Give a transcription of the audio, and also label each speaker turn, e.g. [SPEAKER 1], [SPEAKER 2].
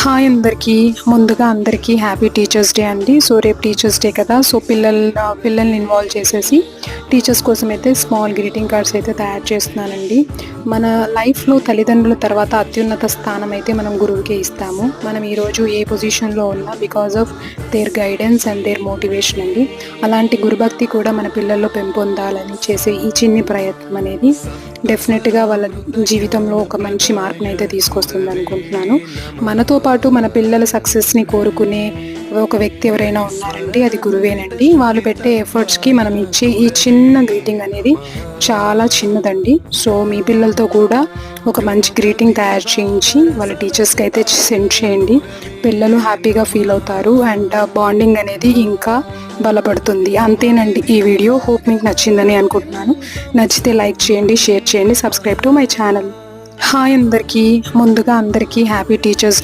[SPEAKER 1] Hi అందరికీ ముందుగా అందరికీ హ్యాపీ టీచర్స్ డే అండి. సో రేపు టీచర్స్ డే కదా, సో పిల్లల్ని ఇన్వాల్వ్ చేసేసి టీచర్స్ కోసం అయితే స్మాల్ గ్రీటింగ్ కార్డ్స్ అయితే తయారు చేస్తున్నానండి. మన లైఫ్లో తల్లిదండ్రుల తర్వాత అత్యున్నత స్థానం అయితే మనం గురువుకే ఇస్తాము. మనం ఈరోజు ఏ పొజిషన్లో ఉన్నా because of their guidance and their motivation అండి. అలాంటి గురుభక్తి కూడా మన పిల్లల్లో పెంపొందాలని చేసే ఈ చిన్ని ప్రయత్నం అనేది డెఫినెట్గా వాళ్ళ జీవితంలో ఒక మంచి మార్పుని అయితే తీసుకొస్తుంది అనుకుంటున్నాను. మనతో పాటు మన పిల్లల సక్సెస్ని కోరుకునే ఒక వ్యక్తి ఎవరైనా ఉన్నారండి, అది గురువేనండి. వాళ్ళు పెట్టే ఎఫర్ట్స్కి మనం ఇచ్చే ఈ చిన్న గ్రీటింగ్ అనేది చాలా చిన్నదండి. సో మీ పిల్లలతో కూడా ఒక మంచి గ్రీటింగ్ తయారు చేయించి వాళ్ళ టీచర్స్కి అయితే సెండ్ చేయండి. పిల్లలు హ్యాపీగా ఫీల్ అవుతారు అండ్ బాండింగ్ అనేది ఇంకా బలపడుతుంది. అంతేనండి ఈ వీడియో. హోప్ మీకు నచ్చిందని అనుకుంటున్నాను. నచ్చితే లైక్ చేయండి, షేర్ చేయండి, subscribe to my channel. Hi అందరికీ ముందుగా అందరికీ హ్యాపీ టీచర్స్ డే.